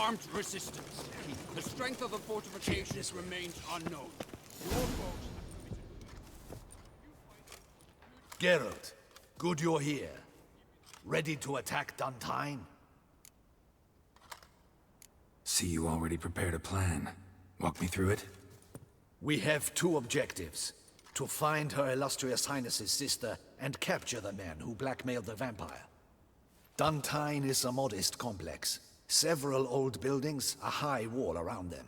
armed resistance. The strength of the fortifications remains unknown. Your foes have committed... Geralt, good you're here. Ready to attack Duntine? See, you already prepared a plan. Walk me through it. We have two objectives. To find Her Illustrious Highness's sister and capture the man who blackmailed the vampire. Duntine is a modest complex. Several old buildings, a high wall around them.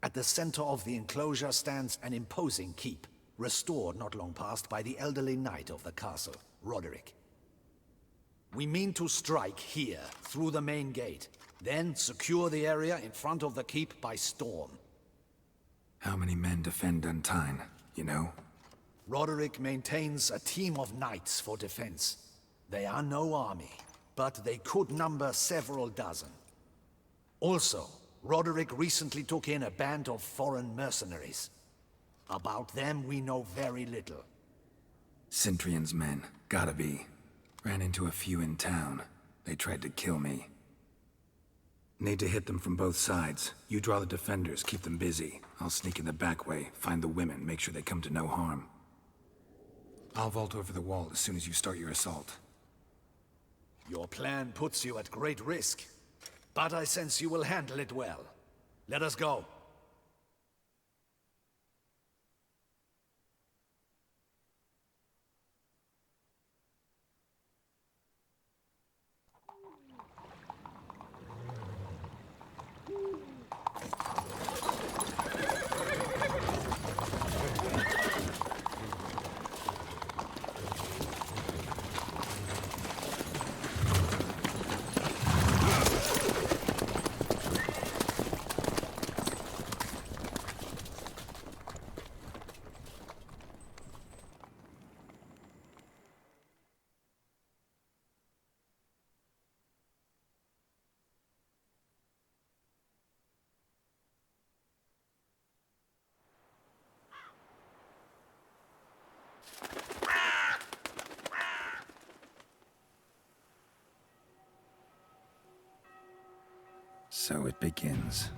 At the center of the enclosure stands an imposing keep, restored not long past by the elderly knight of the castle, Roderick. We mean to strike here, through the main gate, then secure the area in front of the keep by storm. How many men defend Duntine, you know? Roderick maintains a team of knights for defense. They are no army, but they could number several dozen. Also, Roderick recently took in a band of foreign mercenaries. About them we know very little. Cintrian's men, gotta be. Ran into a few in town. They tried to kill me. Need to hit them from both sides. You draw the defenders, keep them busy. I'll sneak in the back way, find the women, make sure they come to no harm. I'll vault over the wall as soon as you start your assault. Your plan puts you at great risk, but I sense you will handle it well. Let us go. So it begins.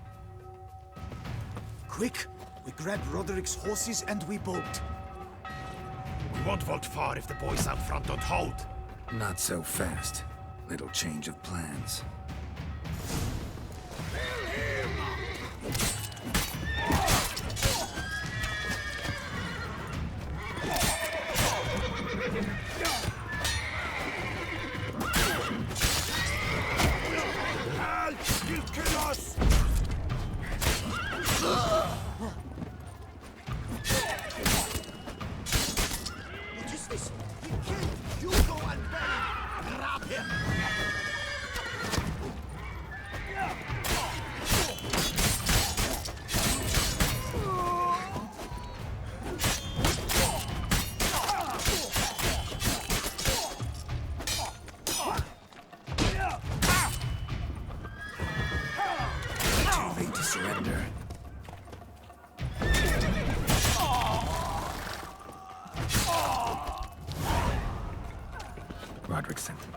Quick! We grab Roderick's horses and we bolt. We won't vault far if the boys out front don't hold. Not so fast. Little change of plans. What is this? He killed Hugo and Benny! Grab him! Too late to surrender. Roderick sent him.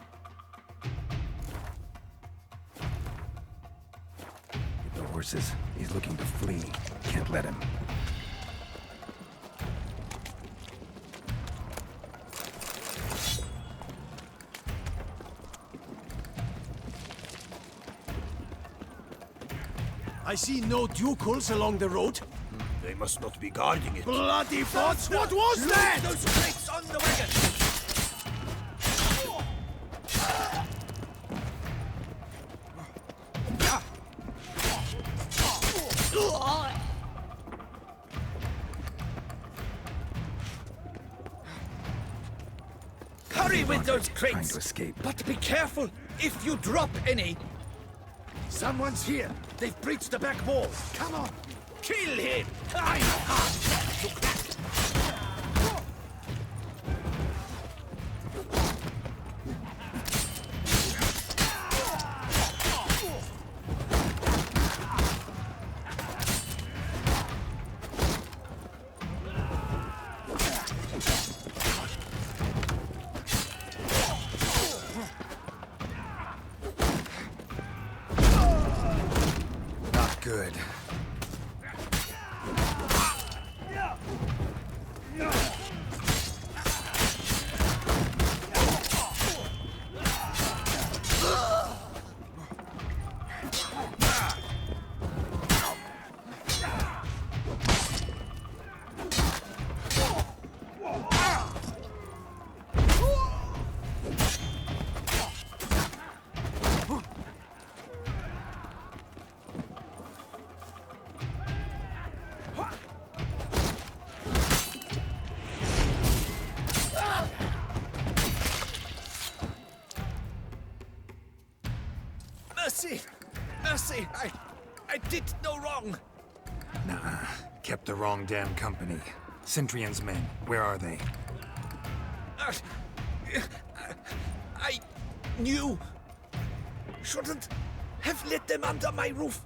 Get the horses. He's looking to flee. Can't let him. I see no ducals along the road. They must not be guarding it. Bloody bots! What was that? Those crates on the wagon! Hurry with those Trying crates! to escape. But be careful if you drop any. Someone's here. They've breached the back wall. Come on. Kill him! I'm hard to crack. good. Mercy! Mercy! I did no wrong! Nah, kept the wrong damn company. Centrion's men, where are they? I knew. Shouldn't have let them under my roof.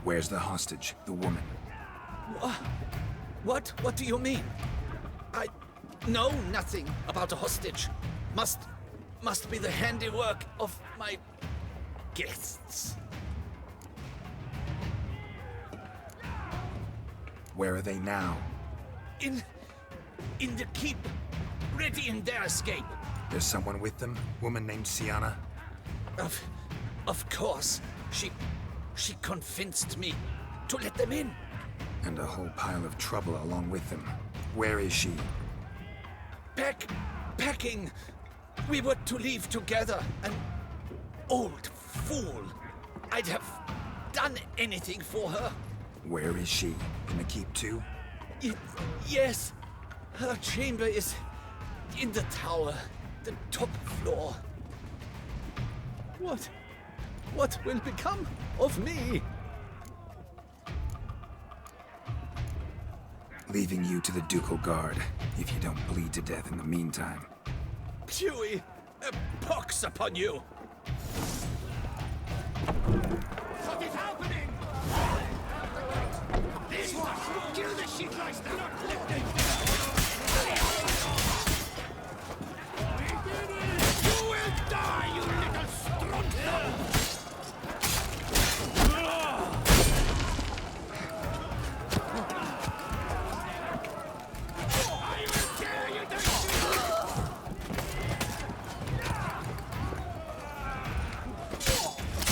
Where's the hostage, the woman? What? What do you mean? I know nothing about a hostage. Must be the handiwork of my guests. Where are they now? In the keep, ready in their escape. There's someone with them? Woman named Sienna? Of course. She convinced me to let them in. And a whole pile of trouble along with them. Where is she? Packing. We were to leave together. An old fool. I'd have done anything for her. Where is she? In the keep too? Yes. Her chamber is in the tower, the top floor. What will become of me? Leaving you to the ducal guard, if you don't bleed to death in the meantime. Huey, a pox upon you! What is happening? This one! Kill the shit like that! Not let them You will die, you little strunter! I will tear you to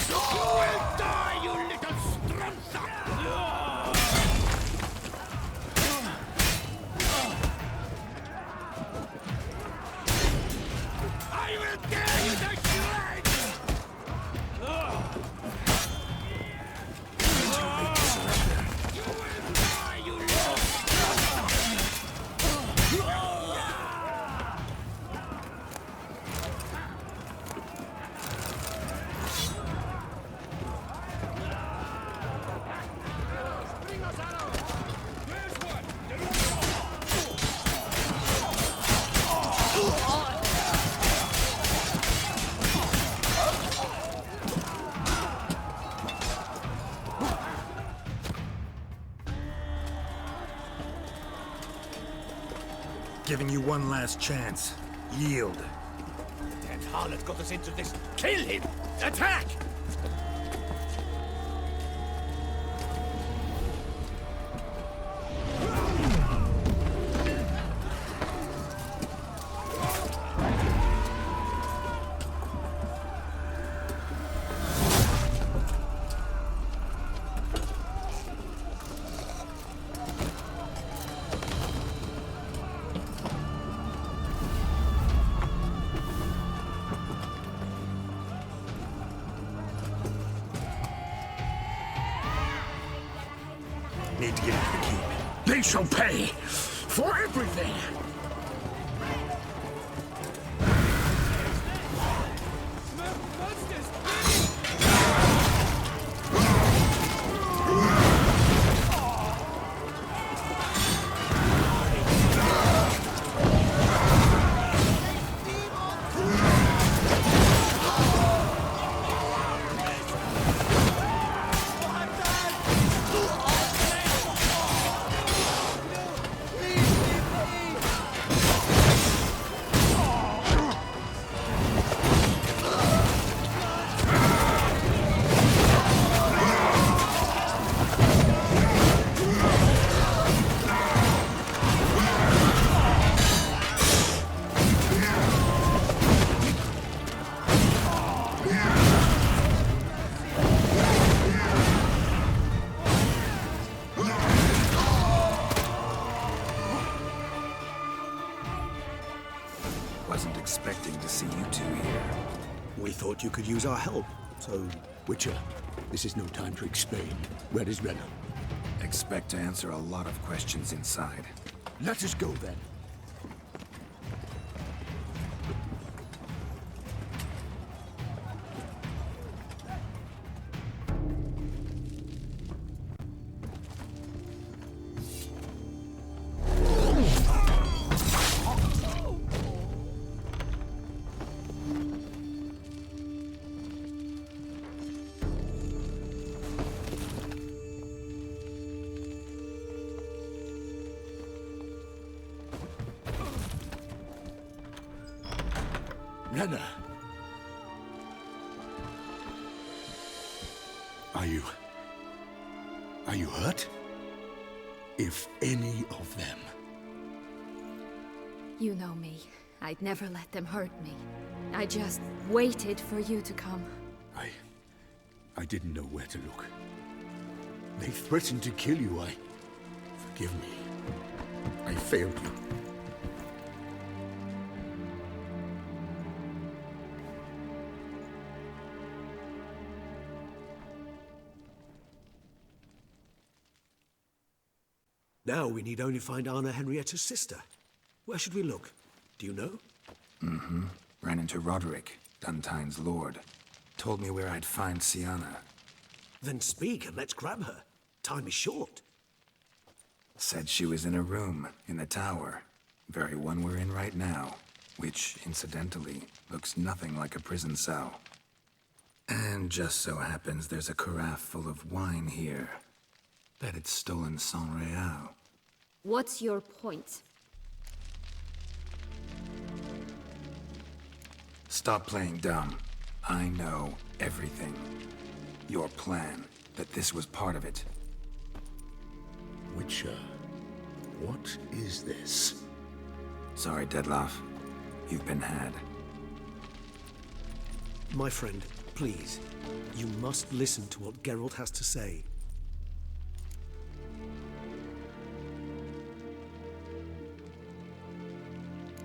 You will die, you little strunter! I will tear you to shreds! You will die, you little Giving you one last chance. Yield. That harlot got us into this. Kill him! Attack! Need to get into the keep. They shall pay for everything. We thought you could use our help, so... Witcher, this is no time to explain. Where is Renna? Expect to answer a lot of questions inside. Let us go then. Renna! Are you hurt? If any of them. You know me. I'd never let them hurt me. I just waited for you to come. I didn't know where to look. They threatened to kill you. Forgive me. I failed you. Now we need only find Anna Henrietta's sister. Where should we look? Do you know? Ran into Roderick, Duntine's lord. Told me where I'd find Sienna. Then speak and let's grab her. Time is short. Said she was in a room in the tower. Very one we're in right now. Which, incidentally, looks nothing like a prison cell. And just so happens there's a carafe full of wine here. Bet it's stolen San Real. What's your point? Stop playing dumb. I know everything. Your plan, that this was part of it. Witcher, what is this? Sorry, Dettlaff. You've been had. My friend, please. You must listen to what Geralt has to say.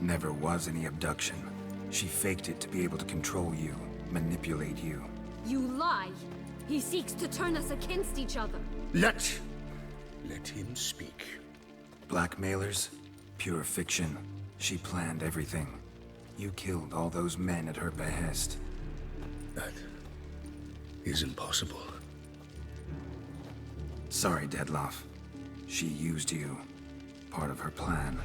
Never was any abduction. She faked it to be able to control you, manipulate you. You lie! He seeks to turn us against each other. Let him speak. Blackmailers? Pure fiction. She planned everything. You killed all those men at her behest. That is impossible. Sorry, Dettlaff. She used you. Part of her plan.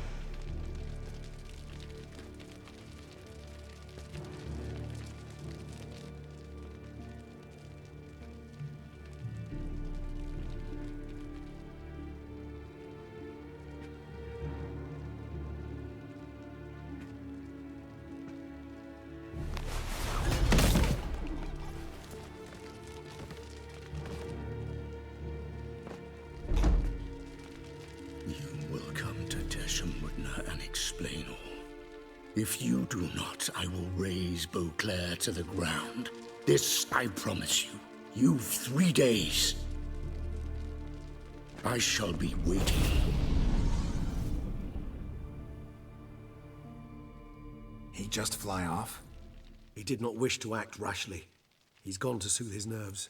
If you do not, I will raze Beauclair to the ground. This I promise you. You've 3 days. I shall be waiting. He just fly off? He did not wish to act rashly. He's gone to soothe his nerves.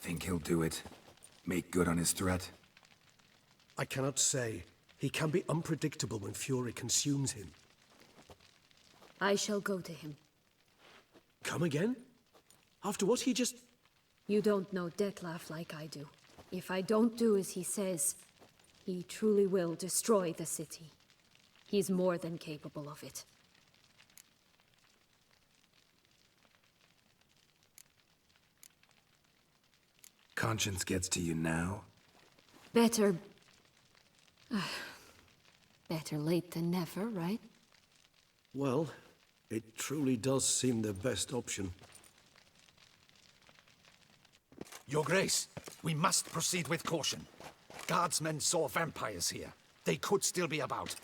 Think he'll do it? Make good on his threat? I cannot say. He can be unpredictable when fury consumes him. I shall go to him. Come again? After what he just... You don't know Dettlaff like I do. If I don't do as he says, he truly will destroy the city. He's more than capable of it. Conscience gets to you now? Better... better late than never, right? Well, it truly does seem the best option. Your Grace, we must proceed with caution. Guardsmen saw vampires here. They could still be about.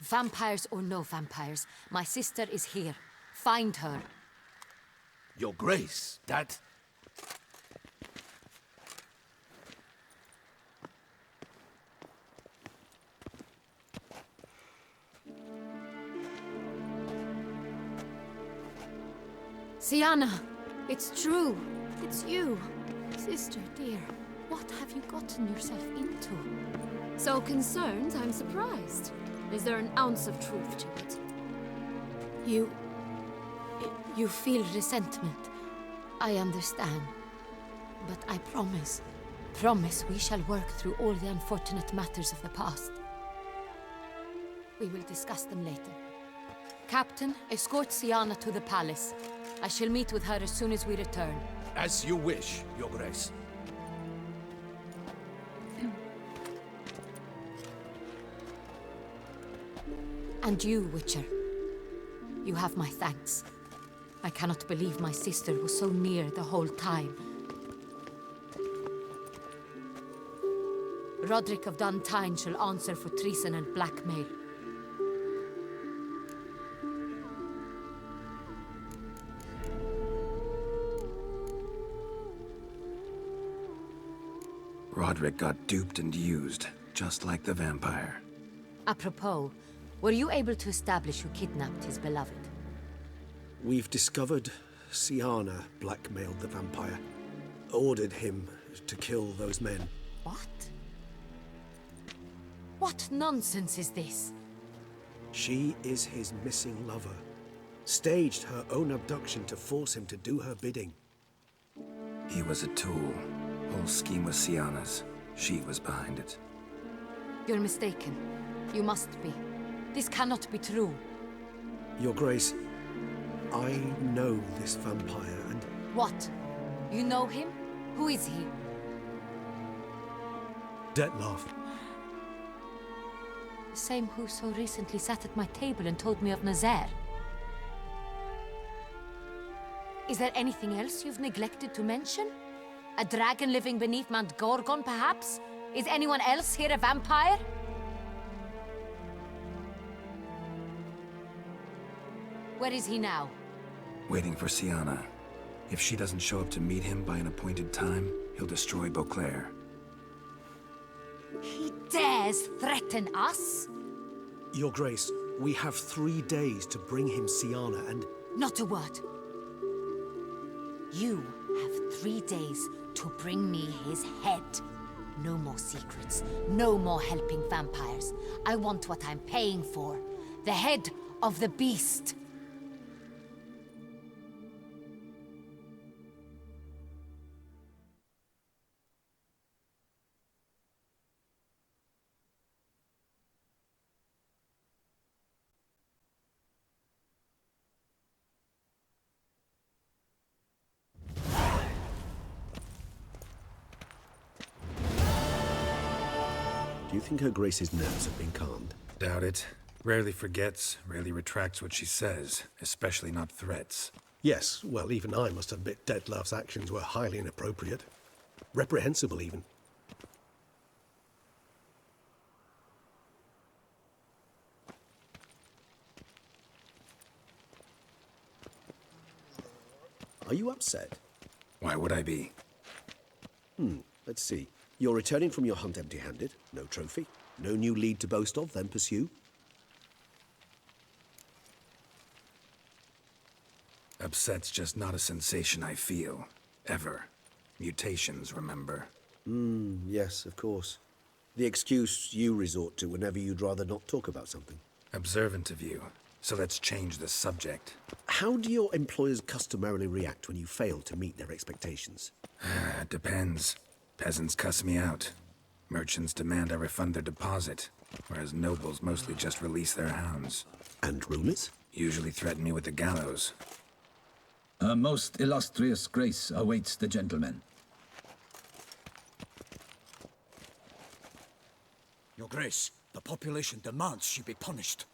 Vampires or no vampires, my sister is here. Find her. Your Grace, that... Siana, it's true. It's you. Sister, dear, what have you gotten yourself into? So concerned, I'm surprised. Is there an ounce of truth to it? You feel resentment. I understand. But I promise we shall work through all the unfortunate matters of the past. We will discuss them later. Captain, escort Siana to the palace. I shall meet with her as soon as we return. As you wish, Your Grace. And you, Witcher. You have my thanks. I cannot believe my sister was so near the whole time. Roderick of Duntine shall answer for treason and blackmail. Roderick got duped and used, just like the vampire. Apropos, were you able to establish who kidnapped his beloved? We've discovered Siana blackmailed the vampire, ordered him to kill those men. What? What nonsense is this? She is his missing lover. Staged her own abduction to force him to do her bidding. He was a tool. Whole scheme was Siana's. She was behind it. You're mistaken. You must be. This cannot be true. Your Grace, I know this vampire and... What? You know him? Who is he? Dettlaff. The same who so recently sat at my table and told me of Nazaire. Is there anything else you've neglected to mention? A dragon living beneath Mount Gorgon, perhaps? Is anyone else here a vampire? Where is he now? Waiting for Siana. If she doesn't show up to meet him by an appointed time, he'll destroy Beauclair. He dares threaten us? Your Grace, we have 3 days to bring him Siana and... Not a word. You have 3 days to bring me his head. No more secrets. No more helping vampires. I want what I'm paying for. The head of the beast. Do you think Her Grace's nerves have been calmed? Doubt it. Rarely forgets, rarely retracts what she says, especially not threats. Yes, well, even I must admit Dettlaff's actions were highly inappropriate. Reprehensible, even. Are you upset? Why would I be? Let's see. You're returning from your hunt empty-handed. No trophy. No new lead to boast of, then pursue. Upset's just not a sensation I feel. Ever. Mutations, remember? Yes, of course. The excuse you resort to whenever you'd rather not talk about something. Observant of you. So let's change the subject. How do your employers customarily react when you fail to meet their expectations? It depends. Peasants cuss me out. Merchants demand I refund their deposit, whereas nobles mostly just release their hounds. And rulers? Usually threaten me with the gallows. A most illustrious grace awaits the gentleman. Your Grace, the population demands she be punished.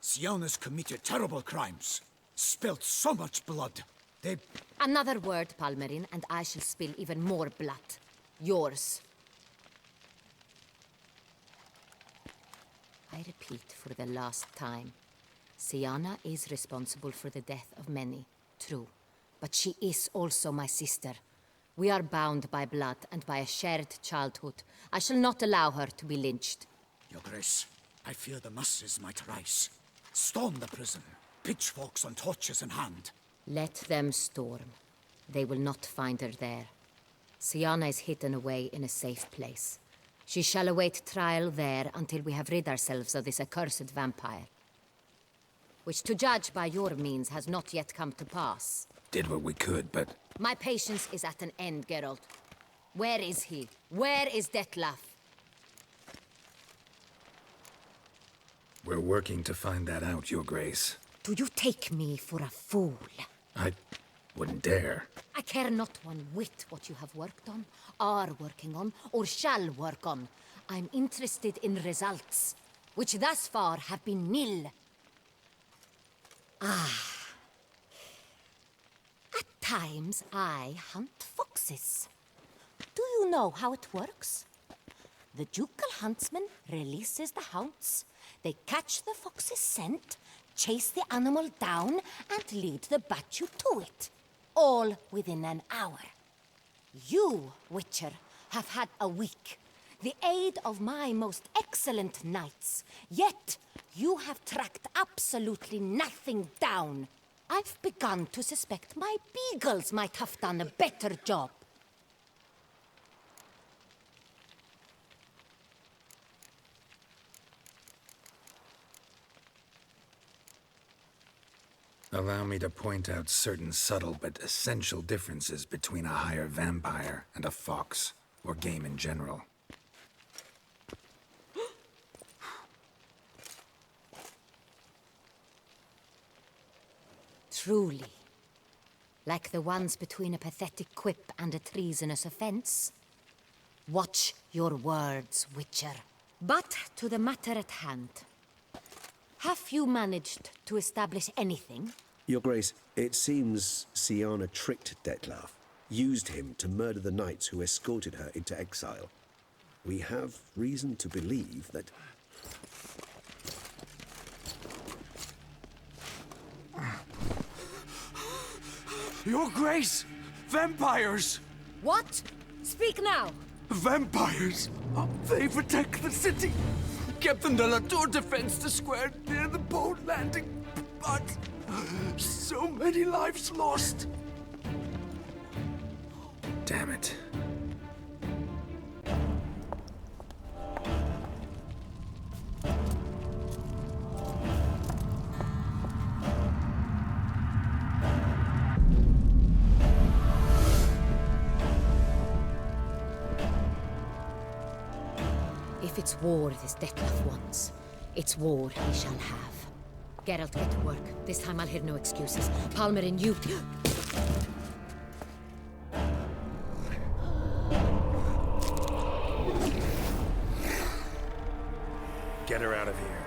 Siana's committed terrible crimes. Spilt so much blood. They... Another word, Palmerin, and I shall spill even more blood. Yours. I repeat for the last time. Siana is responsible for the death of many, true. But she is also my sister. We are bound by blood and by a shared childhood. I shall not allow her to be lynched. Your Grace, I fear the masses might rise. Storm the prison, pitchforks and torches in hand. Let them storm. They will not find her there. Siana is hidden away in a safe place. She shall await trial there until we have rid ourselves of this accursed vampire. Which, to judge by your means, has not yet come to pass. Did what we could, but... My patience is at an end, Geralt. Where is he? Where is Detlef? We're working to find that out, Your Grace. Do you take me for a fool? I wouldn't dare. I care not one whit what you have worked on, are working on, or shall work on. I'm interested in results, which thus far have been nil. At times, I hunt foxes. Do you know how it works? The ducal huntsman releases the hounds. They catch the fox's scent, chase the animal down, and lead the Batu to it. All within an hour. You, Witcher, have had a week. The aid of my most excellent knights. Yet, you have tracked absolutely nothing down. I've begun to suspect my beagles might have done a better job. Allow me to point out certain subtle but essential differences between a higher vampire and a fox, or game in general. Truly. Like the ones between a pathetic quip and a treasonous offense. Watch your words, Witcher. But to the matter at hand. Have you managed to establish anything? Your Grace, it seems Siana tricked Detlef, used him to murder the knights who escorted her into exile. We have reason to believe that... Your Grace! Vampires! What? Speak now! Vampires! They protect the city! Captain de la Tour defends the square near the boat landing, but so many lives lost. Damn it. If it's war this Detlef wants, it's war he shall have. Geralt, get to work. This time I'll hear no excuses. Palmer and you... Get her out of here.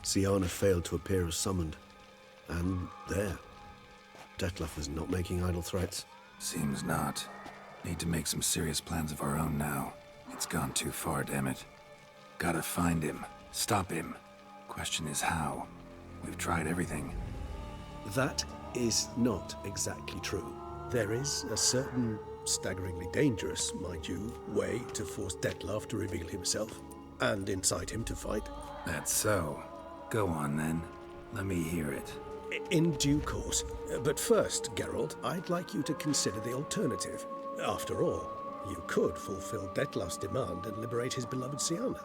Siana failed to appear as summoned. And there. Detlef is not making idle threats. Seems not. Need to make some serious plans of our own now. It's gone too far, damn it. Gotta find him. Stop him. Question is how. We've tried everything. That is not exactly true. There is a certain, staggeringly dangerous, mind you, way to force Detlef to reveal himself, and incite him to fight. That's so. Go on, then. Let me hear it. In due course. But first, Geralt, I'd like you to consider the alternative. After all, you could fulfill Detlef's demand and liberate his beloved Siana.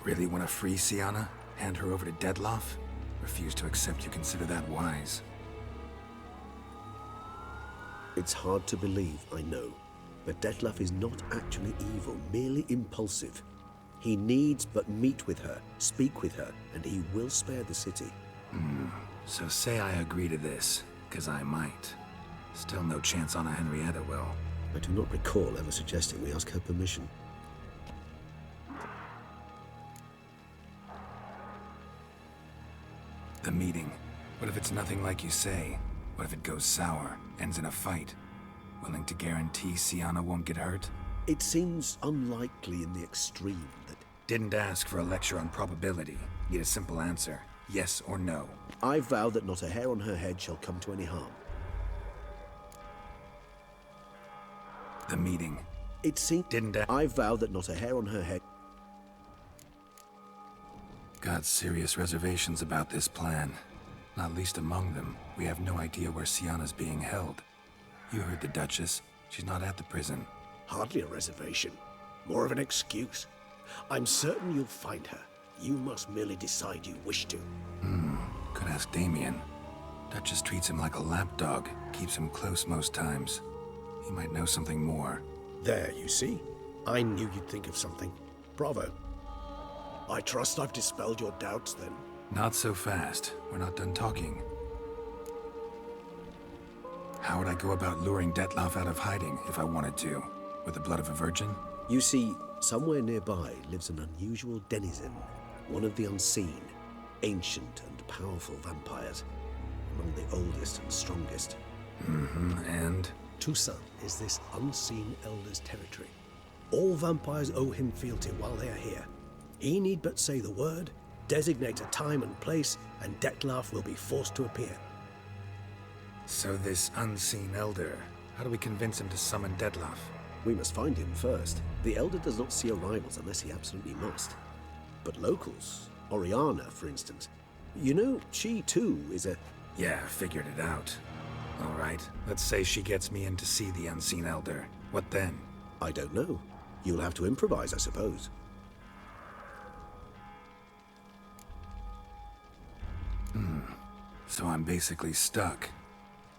Really want to free Siana? Hand her over to Detlef? Refuse to accept you consider that wise. It's hard to believe, I know. But Detlef is not actually evil, merely impulsive. He needs but meet with her, speak with her, and he will spare the city. So say I agree to this, 'cause I might. Still no chance Anna Henrietta will. I do not recall ever suggesting we ask her permission. The meeting. What if it's nothing like you say? What if it goes sour, ends in a fight? Willing to guarantee Siana won't get hurt? It seems unlikely in the extreme that... Didn't ask for a lecture on probability. Need a simple answer. Yes or no. I vow that not a hair on her head shall come to any harm. The meeting. It seems... I vow that not a hair on her head... Got serious reservations about this plan. Not least among them, we have no idea where Siana's being held. You heard the Duchess. She's not at the prison. Hardly a reservation. More of an excuse. I'm certain you'll find her. You must merely decide you wish to. Could ask Damien. Duchess treats him like a lapdog. Keeps him close most times. He might know something more. There, you see? I knew you'd think of something. Bravo. I trust I've dispelled your doubts, then. Not so fast. We're not done talking. How would I go about luring Detlef out of hiding if I wanted to? With the blood of a virgin? You see, somewhere nearby lives an unusual denizen. One of the unseen, ancient and powerful vampires. Among the oldest and strongest. And? Toussaint is this unseen elder's territory. All vampires owe him fealty while they are here. He need but say the word, designate a time and place, and Detlef will be forced to appear. So this unseen elder, how do we convince him to summon Detlef? We must find him first. The elder does not see arrivals unless he absolutely must. But locals, Oriana, for instance, you know, she too is a... Yeah, figured it out. All right, let's say she gets me in to see the unseen elder. What then? I don't know. You'll have to improvise, I suppose. So I'm basically stuck.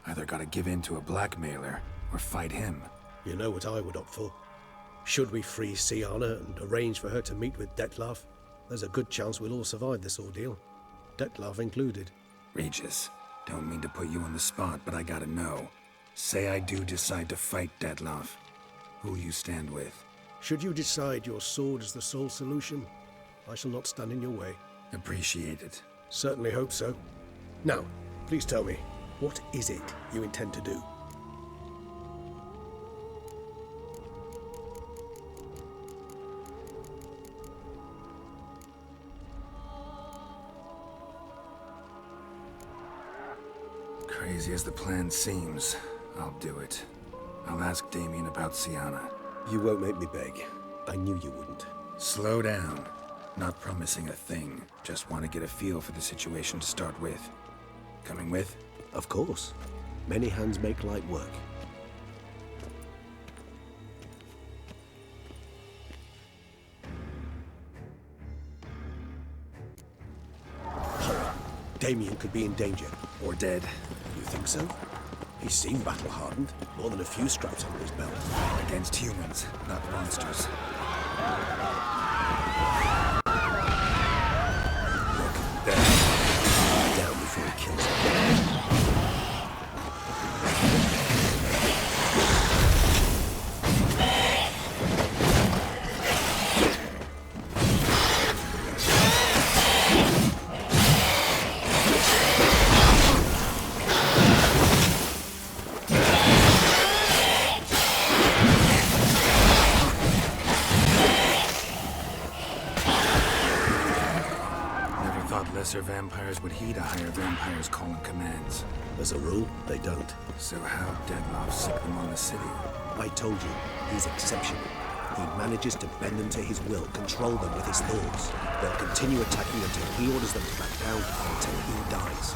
Either gotta give in to a blackmailer, or fight him. You know what I would opt for. Should we free Siana and arrange for her to meet with Detlef, there's a good chance we'll all survive this ordeal. Detlef included. Regis, don't mean to put you on the spot, but I gotta know. Say I do decide to fight Detlef. Who'll you stand with? Should you decide your sword is the sole solution, I shall not stand in your way. Appreciate it. Certainly hope so. Now, please tell me, what is it you intend to do? Crazy as the plan seems, I'll do it. I'll ask Damien about Siana. You won't make me beg. I knew you wouldn't. Slow down. Not promising a thing. Just want to get a feel for the situation to start with. Coming with? Of course. Many hands make light work. Hurry. Damien could be in danger. Or dead. You think so? He seemed battle-hardened, more than a few scraps under his belt. Against humans, not monsters. Look, there. Down before he kills him. Lesser vampires would heed a higher vampire's calling commands. As a rule, they don't. So how Dettlaff sick them on the city? I told you, he's exceptional. He manages to bend them to his will, control them with his thoughts. They'll continue attacking until he orders them to back down, until he dies.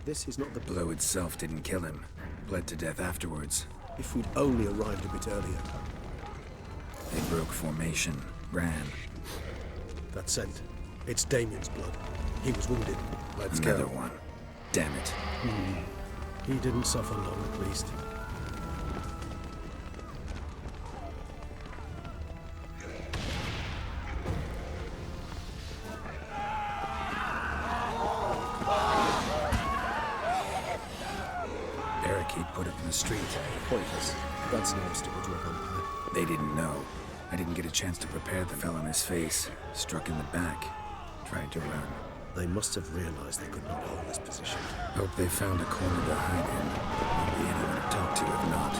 This is not the blow itself didn't kill him. Bled to death afterwards. If we'd only arrived a bit earlier. They broke formation, ran. That scent. It's Damien's blood. He was wounded. Let's Another go. one. Damn it. He didn't suffer long, at least. Put it in the street. Pointless. That's no obstacle to a vampire. They didn't know. I didn't get a chance to prepare them. Fell on his face, struck in the back, tried to run. They must have realized they could not hold this position. Hope they found a corner to hide in. Won't be anyone to talk to if not.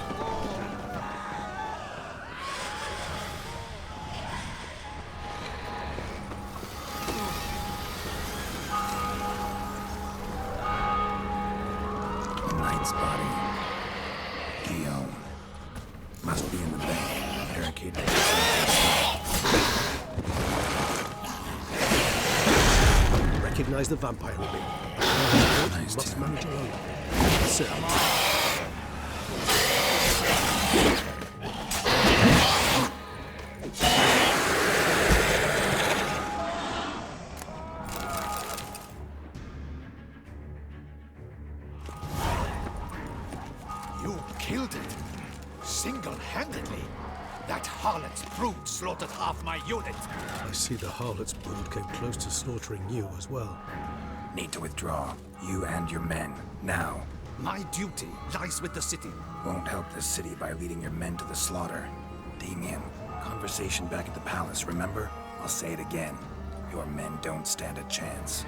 Knight's body. Guillaume. Must be in the bank. Barricaded. Recognize the vampire in me. Nice Must too. manage alone. Sir. You killed it. Single-handedly. That harlot's brood slaughtered half my unit. I see the harlot's brood came close to slaughtering you as well. Need to withdraw. You and your men. Now. My duty lies with the city. Won't help this city by leading your men to the slaughter. Damien, conversation back at the palace, remember? I'll say it again. Your men don't stand a chance.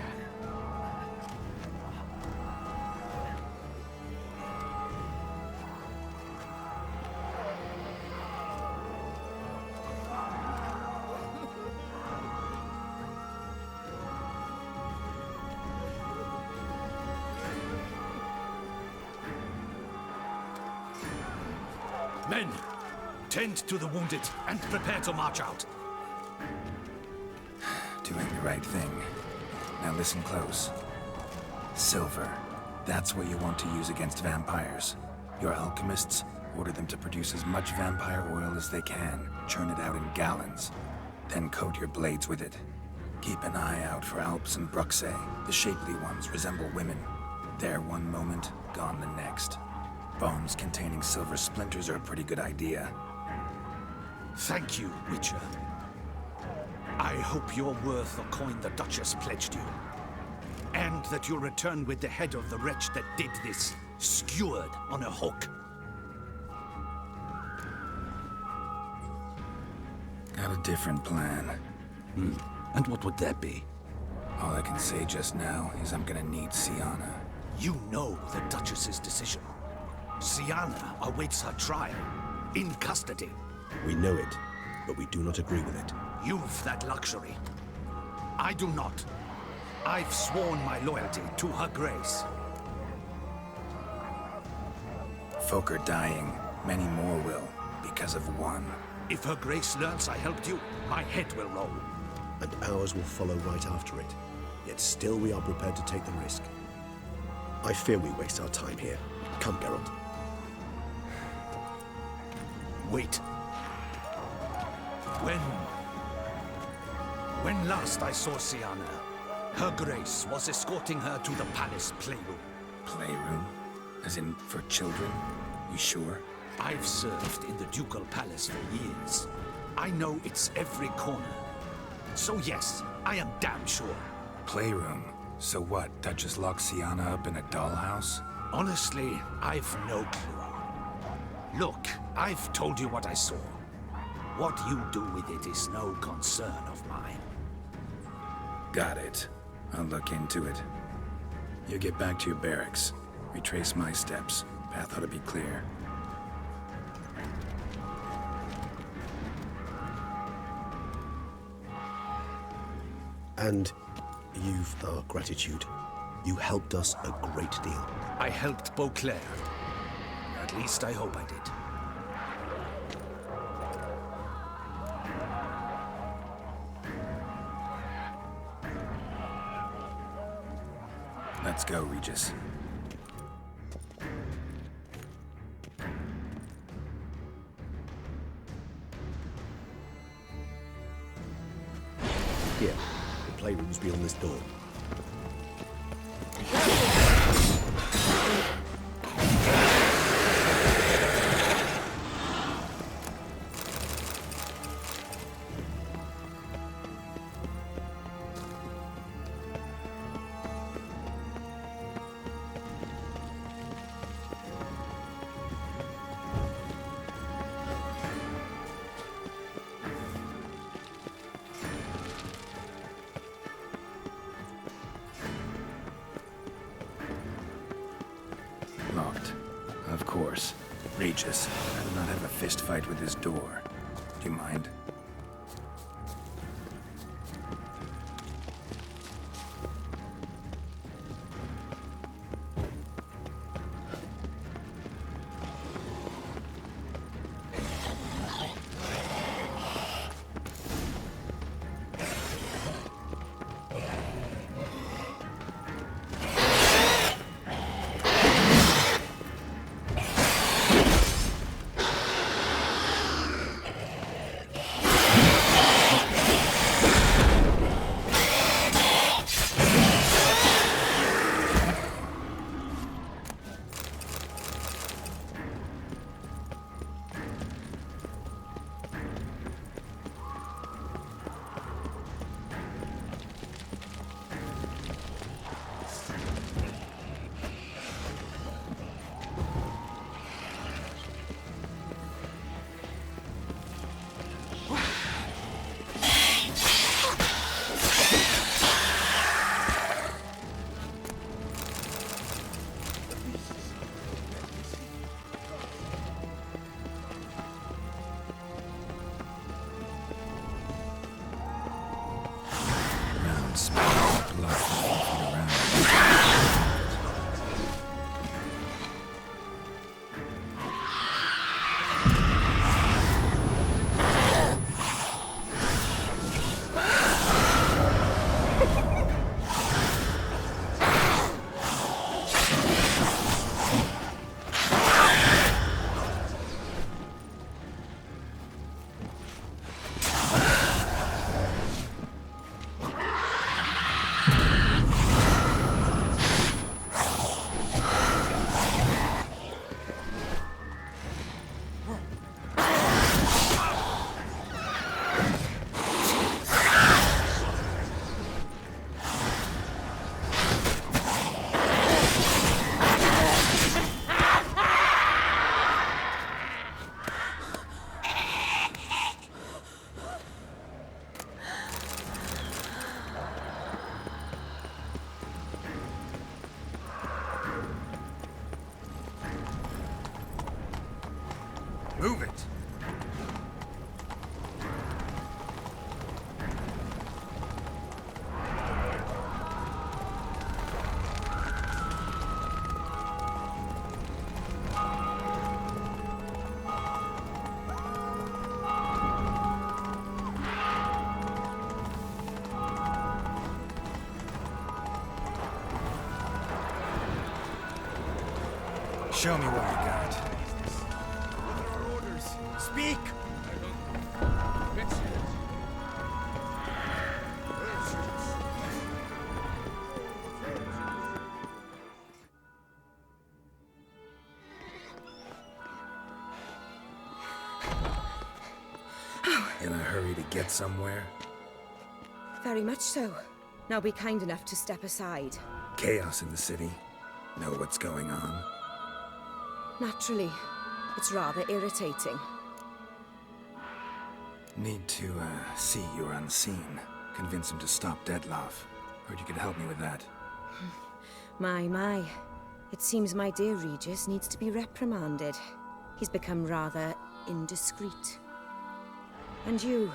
Men, tend to the wounded and prepare to march out. Doing the right thing. Now listen close. Silver. That's what you want to use against vampires. Your alchemists, order them to produce as much vampire oil as they can. Churn it out in gallons. Then coat your blades with it. Keep an eye out for Alps and Bruxae. The shapely ones resemble women. There one moment, gone the next. Bombs containing silver splinters are a pretty good idea. Thank you, Witcher. I hope you're worth the coin the Duchess pledged you. And that you'll return with the head of the wretch that did this, skewered on a hook. Got a different plan. And what would that be? All I can say just now is I'm gonna need Sienna. You know the Duchess's decision. Sienna awaits her trial, in custody. We know it, but we do not agree with it. You've that luxury. I do not. I've sworn my loyalty to Her Grace. Folk are dying. Many more will, because of one. If Her Grace learns I helped you, my head will roll. And ours will follow right after it. Yet still we are prepared to take the risk. I fear we waste our time here. Come, Geralt. Wait. When last I saw Sienna, Her Grace was escorting her to the palace playroom. Playroom? As in, for children? You sure? I've served in the ducal palace for years. I know its every corner. So yes, I am damn sure. Playroom? So what, Duchess locked Sienna up in a dollhouse? Honestly, I've no clue. Look, I've told you what I saw. What you do with it is no concern of mine. Got it. I'll look into it. You get back to your barracks. Retrace my steps. Path ought to be clear. And you've our gratitude. You helped us a great deal. I helped Beauclair. At least I hope I did. Let's go, Regis. Here, the playroom's beyond this door. Locked. Of course. Regis, I do not have a fist fight with this door. Do you mind? Move it! Show me what you got. What are our orders? Speak! In a hurry to get somewhere? Very much so. Now be kind enough to step aside. Chaos in the city. Know what's going on? Naturally. It's rather irritating. Need to, see you're unseen. Convince him to stop Dettlaff. Heard you could help me with that. My. It seems my dear Regis needs to be reprimanded. He's become rather indiscreet. And you,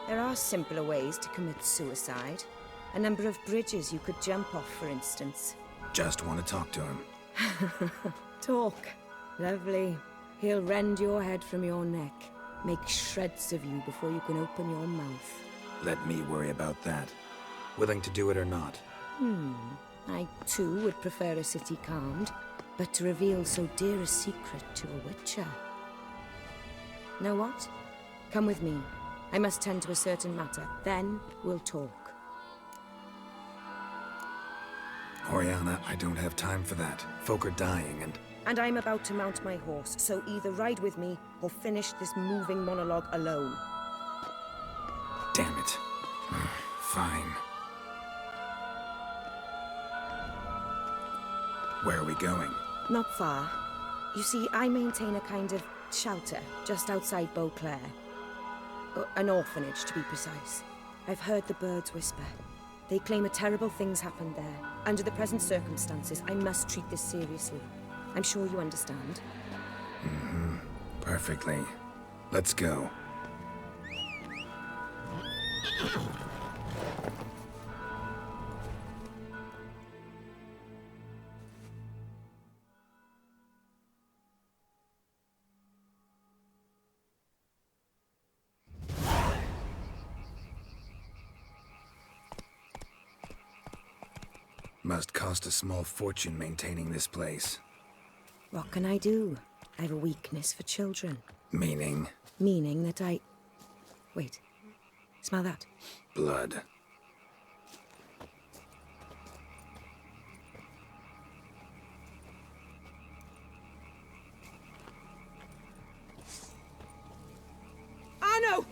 there are simpler ways to commit suicide. A number of bridges you could jump off, for instance. Just want to talk to him. Talk. Lovely. He'll rend your head from your neck. Make shreds of you before you can open your mouth. Let me worry about that. Willing to do it or not? I, too, would prefer a city calmed, but to reveal so dear a secret to a witcher. Know what? Come with me. I must tend to a certain matter. Then we'll talk. Oriana, I don't have time for that. Folk are dying And I'm about to mount my horse, so either ride with me or finish this moving monologue alone. Damn it. Fine. Where are we going? Not far. You see, I maintain a kind of shelter just outside Beauclair. An orphanage, to be precise. I've heard the birds whisper. They claim a terrible thing's happened there. Under the present circumstances, I must treat this seriously. I'm sure you understand. Perfectly. Let's go. Must cost a small fortune maintaining this place. What can I do? I have a weakness for children. Meaning? Meaning that I... Wait. Smell that? Blood. Arno!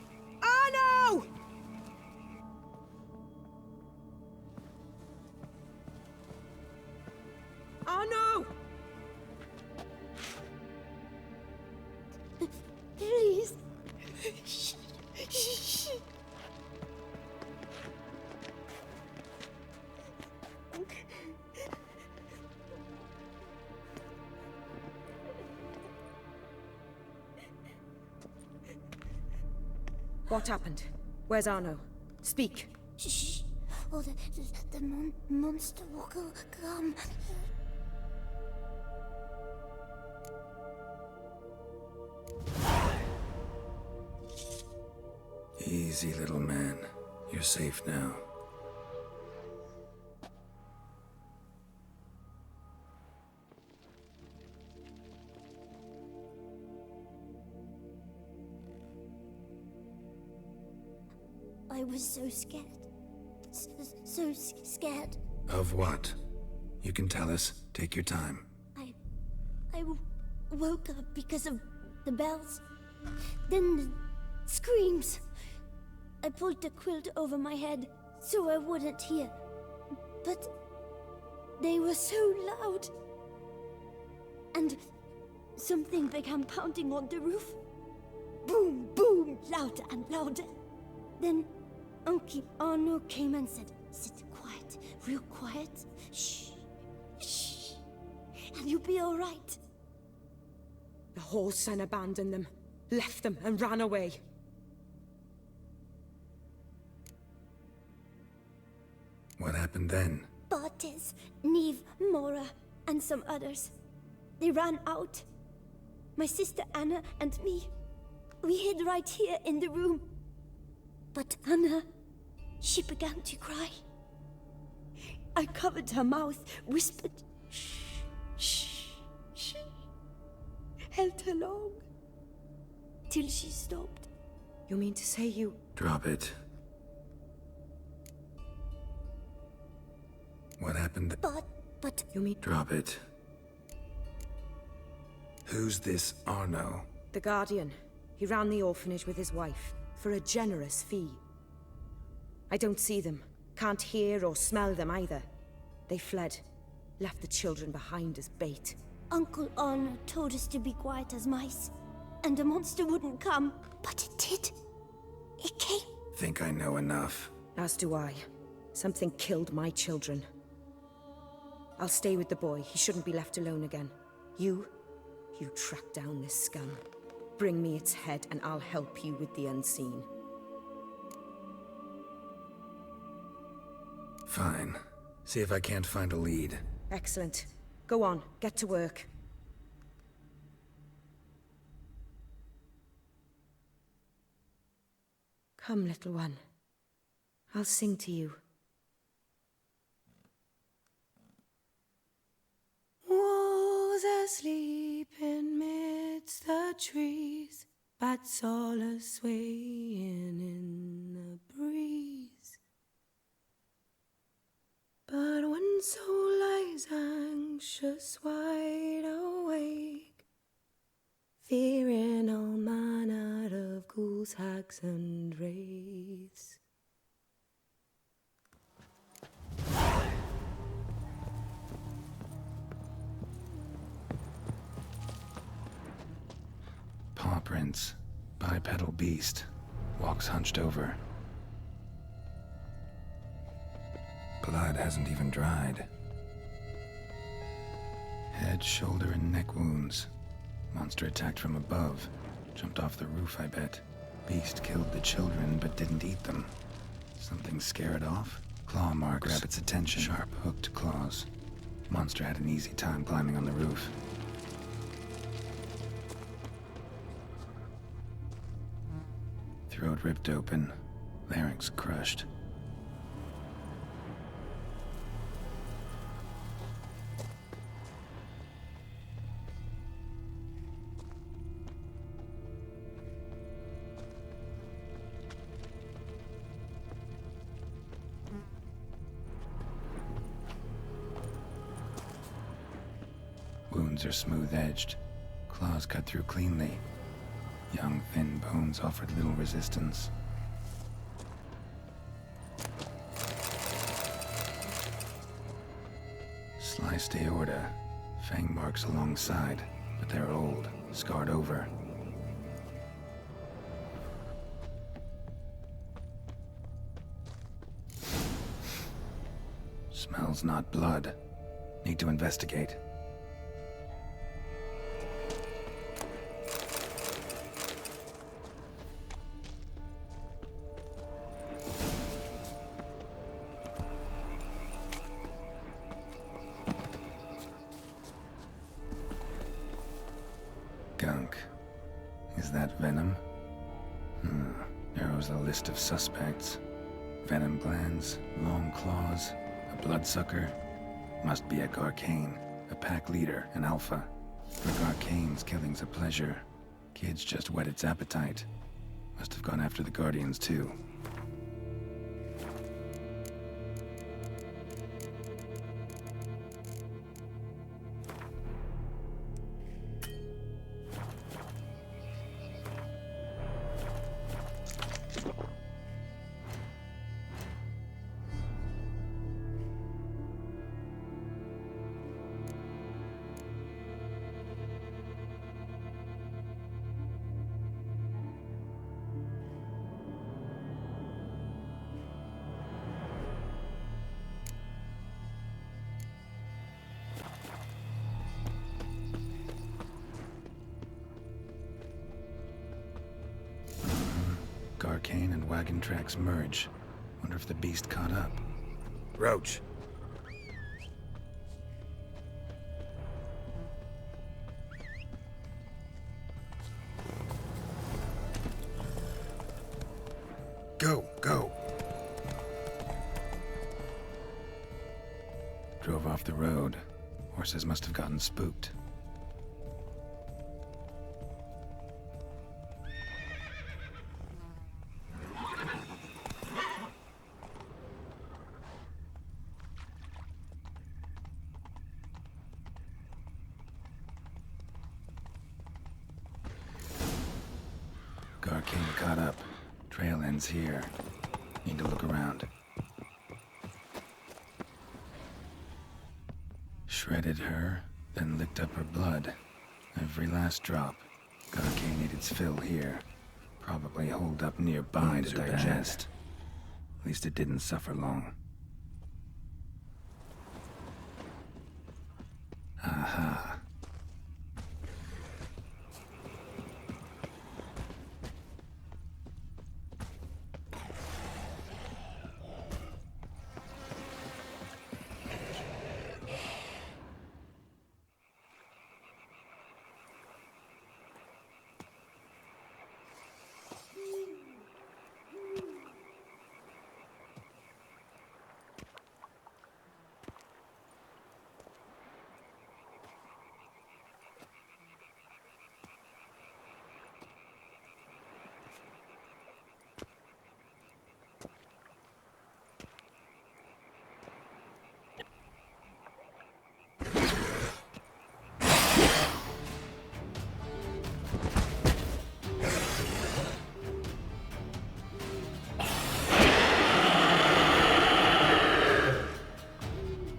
Arno! Arno! Please. What happened? Where's Arno? Speak. Shh. Oh, the monster will come. Easy, little man. You're safe now. I was so scared. So scared. Of what? You can tell us. Take your time. I woke up because of the bells. Then the screams. I pulled the quilt over my head so I wouldn't hear. But they were so loud. And something began pounding on the roof. Boom, boom, louder and louder. Then Uncle Arno came and said, "Sit quiet, real quiet. Shh, shh, and you'll be all right." The whole son abandoned them. left them and ran away. What happened then? Bartes, Neve, Mora, and some others. They ran out. My sister Anna and me, we hid right here in the room. But Anna, she began to cry. I covered her mouth, whispered, shh, shh, shh. Held her long, till she stopped. You mean to say you... Drop it. What happened? But... You mean... Drop it. Who's this Arno? The Guardian. He ran the orphanage with his wife, for a generous fee. I don't see them. Can't hear or smell them either. They fled. Left the children behind as bait. Uncle Arno told us to be quiet as mice. And the monster wouldn't come. But it did. It came. Think I know enough. As do I. Something killed my children. I'll stay with the boy. He shouldn't be left alone again. You track down this scum. Bring me its head and I'll help you with the unseen. Fine. See if I can't find a lead. Excellent. Go on, get to work. Come, little one. I'll sing to you. Wolves asleep in midst the trees, bats all a-swaying in the breeze. But one soul lies anxious, wide awake, fearing all manner of ghouls, hags, and wraiths. Paw prints. Bipedal beast. Walks hunched over. Blood hasn't even dried. Head, shoulder, and neck wounds. Monster attacked from above. Jumped off the roof, I bet. Beast killed the children, but didn't eat them. Something scare it off? Claw marks. Grab its attention. Sharp, hooked claws. Monster had an easy time climbing on the roof. Throat ripped open. Larynx crushed. Wounds are smooth-edged. Claws cut through cleanly. Young, thin bones offered little resistance. Sliced aorta. Fang marks alongside, but they're old, scarred over. Smells not blood. Need to investigate. Gunk. Is that venom? Narrows the list of suspects. Venom glands, long claws, a bloodsucker. Must be a Garcane, a pack leader, an alpha. For Garcane's killing's a pleasure. Kids just whet its appetite. Must have gone after the Guardians too. Garcane and wagon tracks merge. Wonder if the beast caught up. Roach. Go, go. Drove off the road. Horses must have gotten spooked. Garcane caught up. Trail ends here. Need to look around. Shredded her, then licked up her blood. Every last drop. Garcane ate its fill here. Probably holed up nearby to digest. At least it didn't suffer long. Aha.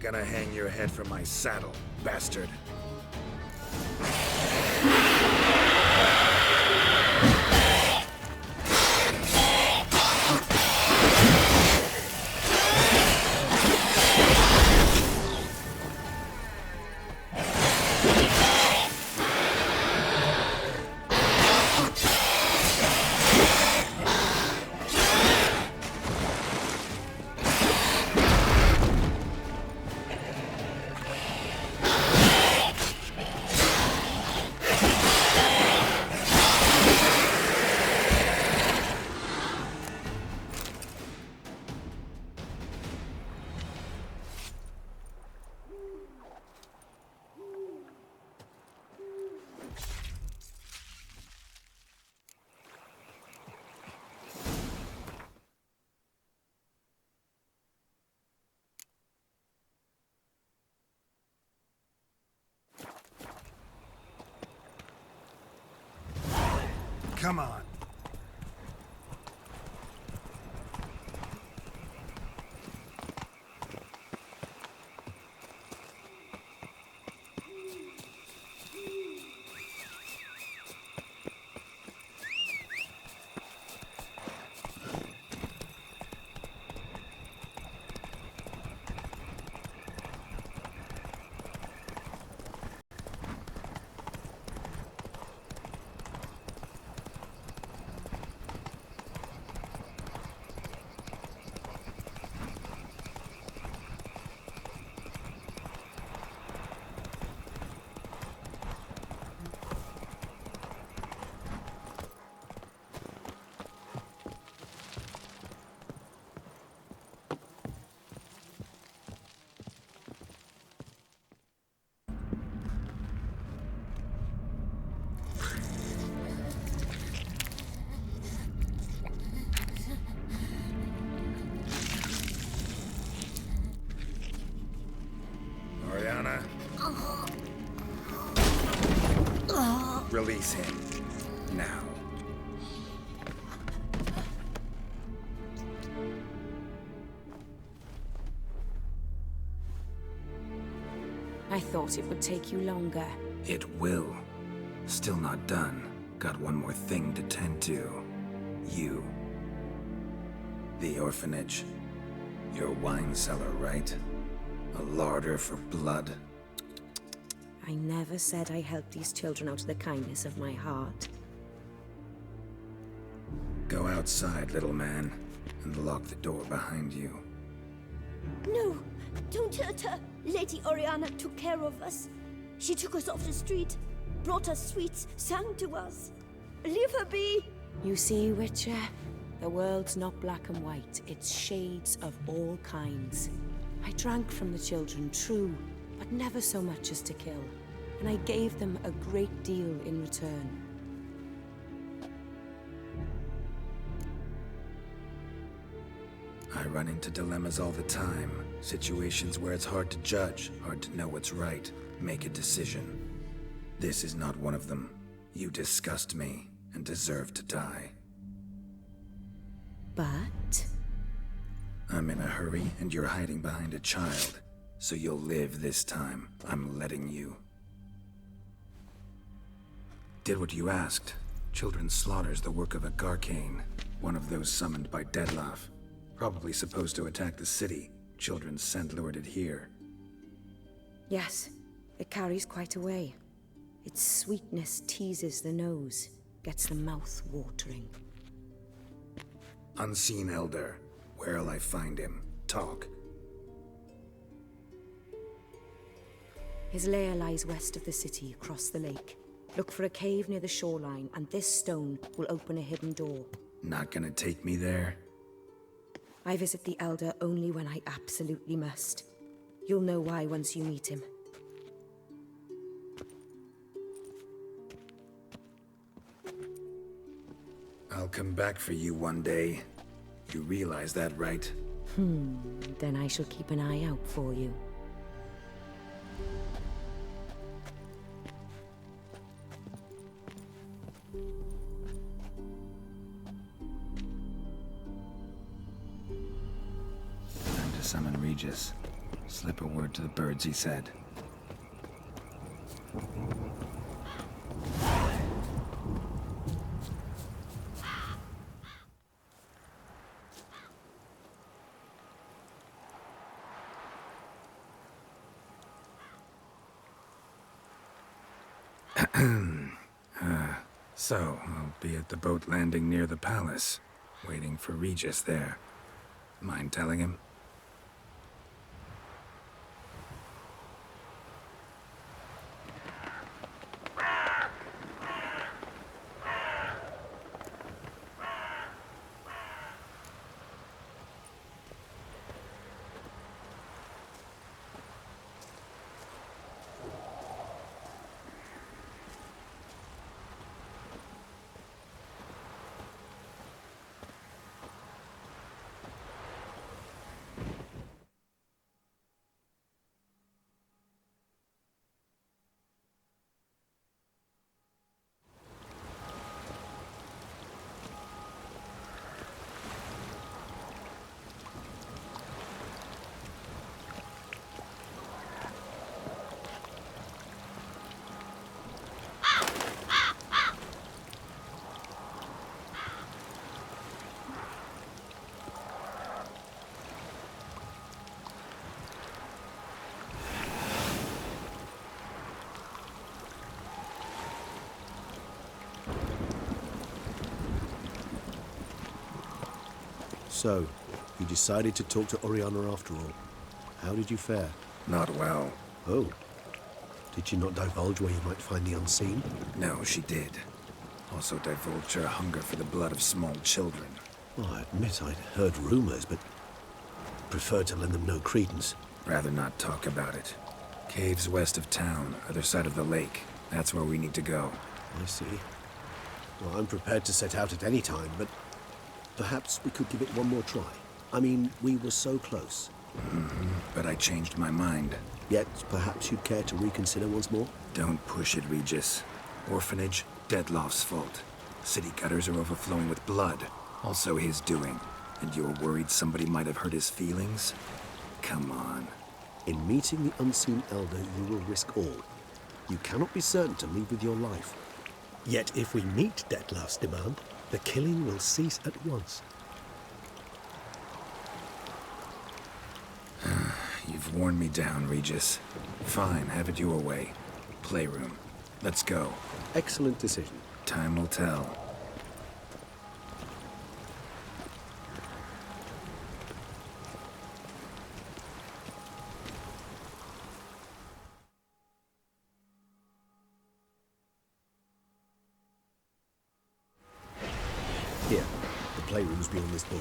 Gonna hang your head from my saddle, bastard. Come on. Release him. Now. I thought it would take you longer. It will. Still not done. Got one more thing to tend to. You. The orphanage. Your wine cellar, right? A larder for blood. I never said I helped these children out of the kindness of my heart. Go outside, little man, and lock the door behind you. No, don't hurt her. Lady Oriana took care of us. She took us off the street, brought us sweets, sang to us. Leave her be! You see, Witcher? The world's not black and white. It's shades of all kinds. I drank from the children, true, but never so much as to kill. And I gave them a great deal in return. I run into dilemmas all the time. Situations where it's hard to judge, hard to know what's right, make a decision. This is not one of them. You disgust me and deserve to die. But? I'm in a hurry and you're hiding behind a child. So you'll live this time. I'm letting you. Did what you asked. Children's slaughter's the work of a Garcane, one of those summoned by Dettlaff. Probably supposed to attack the city. Children sent lured it here. Yes, it carries quite a way. Its sweetness teases the nose, gets the mouth watering. Unseen Elder. Where'll I find him? Talk. His lair lies west of the city, across the lake. Look for a cave near the shoreline, and this stone will open a hidden door. Not gonna take me there? I visit the Elder only when I absolutely must. You'll know why once you meet him. I'll come back for you one day. You realize that, right? Then I shall keep an eye out for you. Time to summon Regis. Slip a word to the birds, he said. So, I'll be at the boat landing near the palace, waiting for Regis there. Mind telling him? So, you decided to talk to Oriana after all. How did you fare? Not well. Oh. Did she not divulge where you might find the unseen? No, she did. Also divulged her hunger for the blood of small children. Well, I admit I'd heard rumors, but preferred to lend them no credence. Rather not talk about it. Caves west of town, other side of the lake. That's where we need to go. I see. Well, I'm prepared to set out at any time, but perhaps we could give it one more try. I mean, we were so close. But I changed my mind. Yet, perhaps you'd care to reconsider once more? Don't push it, Regis. Orphanage, Dettlaff's fault. City gutters are overflowing with blood. Also his doing. And you're worried somebody might have hurt his feelings? Come on. In meeting the unseen elder, you will risk all. You cannot be certain to leave with your life. Yet if we meet Dettlaff's demand, the killing will cease at once. You've worn me down, Regis. Fine, have it your way. Playroom. Let's go. Excellent decision. Time will tell. The playroom's beyond this door.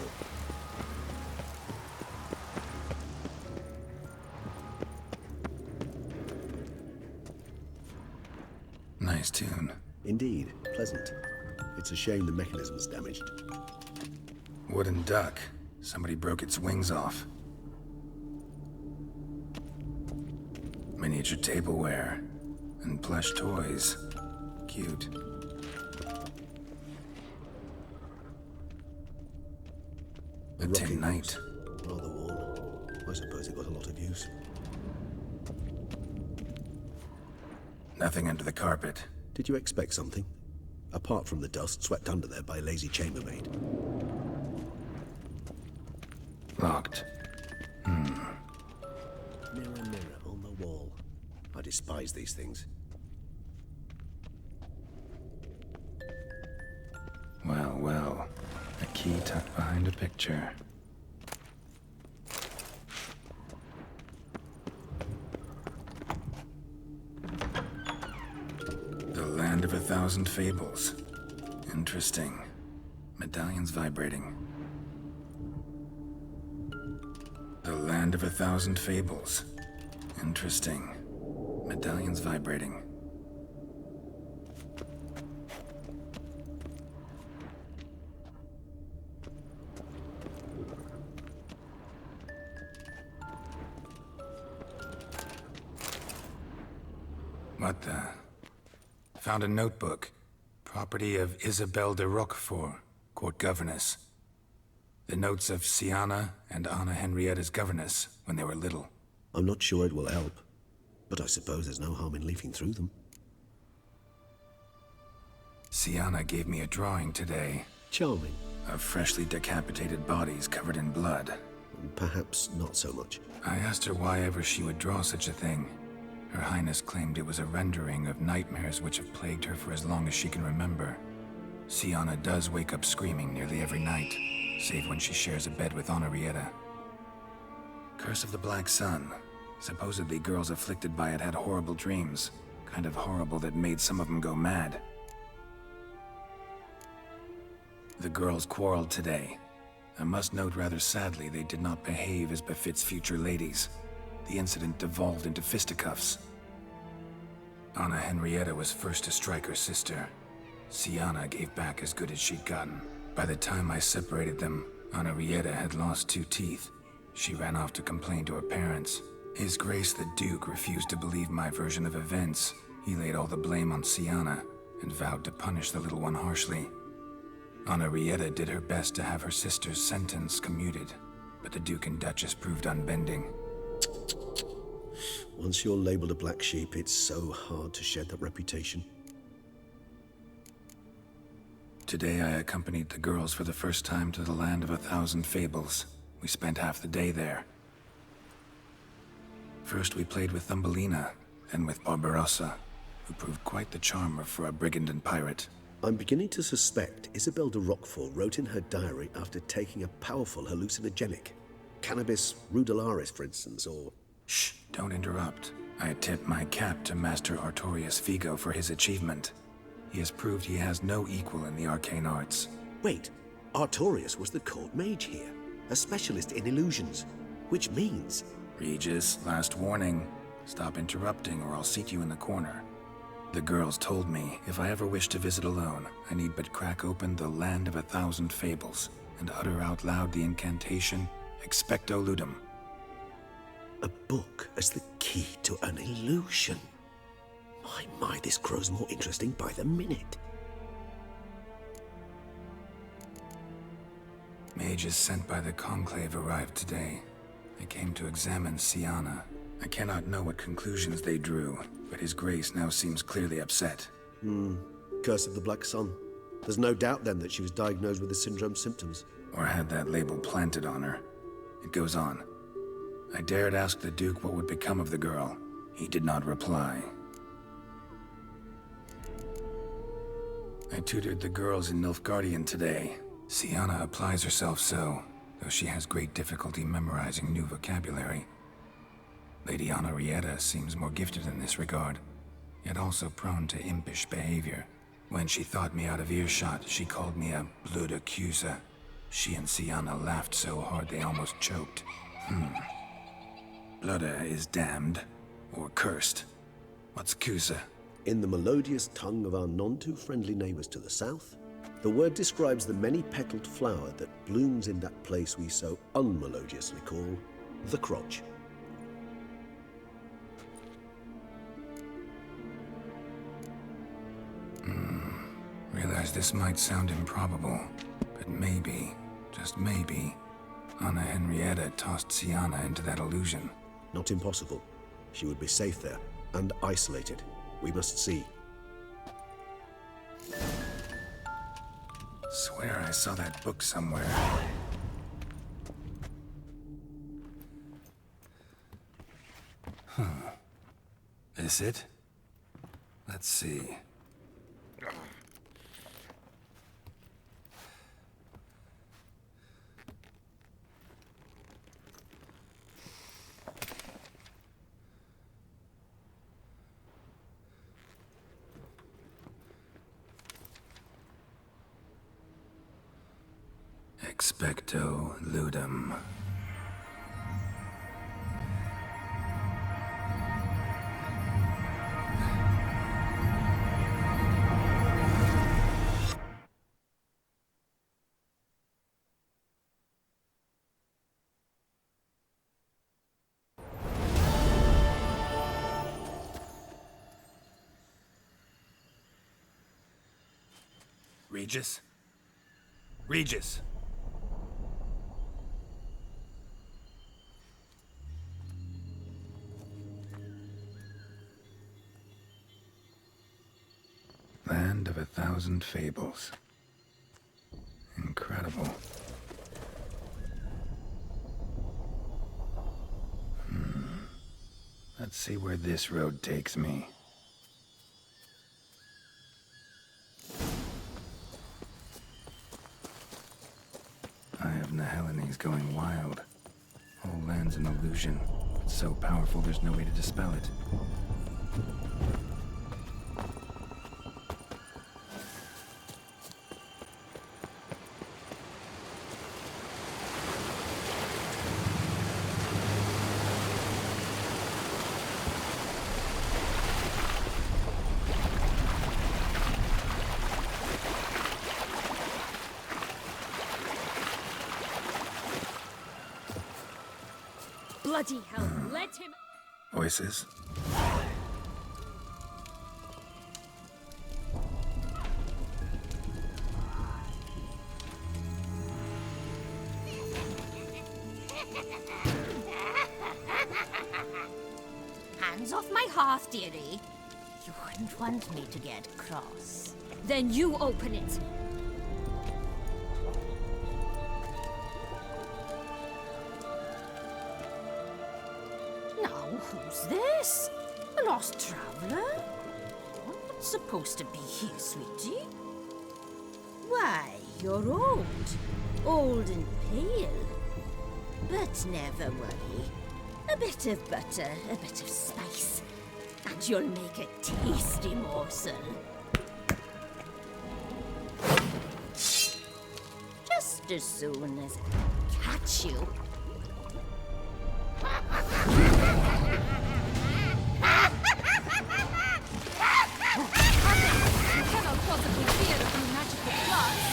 Nice tune. Indeed, pleasant. It's a shame the mechanism's damaged. Wooden duck. Somebody broke its wings off. Miniature tableware. And plush toys. Cute. A tin knight. Rather worn. I suppose it got a lot of use. Nothing under the carpet. Did you expect something? Apart from the dust swept under there by a lazy chambermaid. Locked. Mirror, mirror on the wall. I despise these things. Well, well. A key tucked behind a picture. The Land of 1,000 Fables. Interesting. Medallions vibrating. The Land of 1,000 Fables. Interesting. Medallions vibrating. What the? Found a notebook. Property of Isabelle de Roquefort, court governess. The notes of Siana and Anna Henrietta's governess when they were little. I'm not sure it will help, but I suppose there's no harm in leafing through them. Siana gave me a drawing today. Charming. Of freshly decapitated bodies covered in blood. Perhaps not so much. I asked her why ever she would draw such a thing. Her Highness claimed it was a rendering of nightmares which have plagued her for as long as she can remember. Siana does wake up screaming nearly every night, save when she shares a bed with Henrietta. Curse of the Black Sun. Supposedly girls afflicted by it had horrible dreams. Kind of horrible that made some of them go mad. The girls quarreled today. I must note rather sadly they did not behave as befits future ladies. The incident devolved into fisticuffs. Anna Henrietta was first to strike her sister. Siana gave back as good as she'd gotten. By the time I separated them, Henrietta had lost 2 teeth. She ran off to complain to her parents. His Grace the Duke refused to believe my version of events. He laid all the blame on Siana and vowed to punish the little one harshly. Henrietta did her best to have her sister's sentence commuted, but the Duke and Duchess proved unbending. Once you're labeled a black sheep, it's so hard to shed that reputation. Today I accompanied the girls for the first time to the Land of 1,000 Fables. We spent half the day there. First we played with Thumbelina, then with Barbarossa, who proved quite the charmer for a brigand and pirate. I'm beginning to suspect Isabelle de Roquefort wrote in her diary after taking a powerful hallucinogenic. Cannabis rudelaris, for instance, or... Shh, don't interrupt. I tip my cap to Master Artorius Figo for his achievement. He has proved he has no equal in the arcane arts. Wait, Artorius was the court mage here, a specialist in illusions, which means... Regis, last warning. Stop interrupting or I'll seat you in the corner. The girls told me if I ever wish to visit alone, I need but crack open the Land of 1,000 Fables and utter out loud the incantation Expecto Ludum. A book as the key to an illusion. My, this grows more interesting by the minute. Mages sent by the Conclave arrived today. They came to examine Siana. I cannot know what conclusions they drew, but His Grace now seems clearly upset. Curse of the Black Sun. There's no doubt then that she was diagnosed with the syndrome symptoms. Or had that label planted on her. It goes on. I dared ask the Duke what would become of the girl. He did not reply. I tutored the girls in Nilfgaardian today. Siana applies herself so, though she has great difficulty memorizing new vocabulary. Lady Henrietta seems more gifted in this regard, yet also prone to impish behavior. When she thought me out of earshot, she called me a blood accuser. She and Sienna laughed so hard they almost choked. Blooda is damned, or cursed. What's Kusa? In the melodious tongue of our none-too-friendly neighbors to the south, the word describes the many-petaled flower that blooms in that place we so unmelodiously call the crotch. Realize this might sound improbable, but maybe, just maybe, Anna Henrietta tossed Sienna into that illusion. Not impossible. She would be safe there, and isolated. We must see. Swear I saw that book somewhere. This it? Let's see. Expecto ludum. Regis? Regis! Land of 1,000 fables. Incredible. Let's see where this road takes me. Eye of Nehelines going wild. Whole land's an illusion. It's so powerful there's no way to dispel it. Bloody hell, let him... Voices? Hands off my hearth, dearie. You wouldn't want me to get cross. Then you open it. Who's this? A lost traveler? Not supposed to be here, sweetie. Why, you're old. Old and pale. But never worry. A bit of butter, a bit of spice, and you'll make a tasty morsel. Just as soon as I catch you. You cannot possibly fear a few magical plants.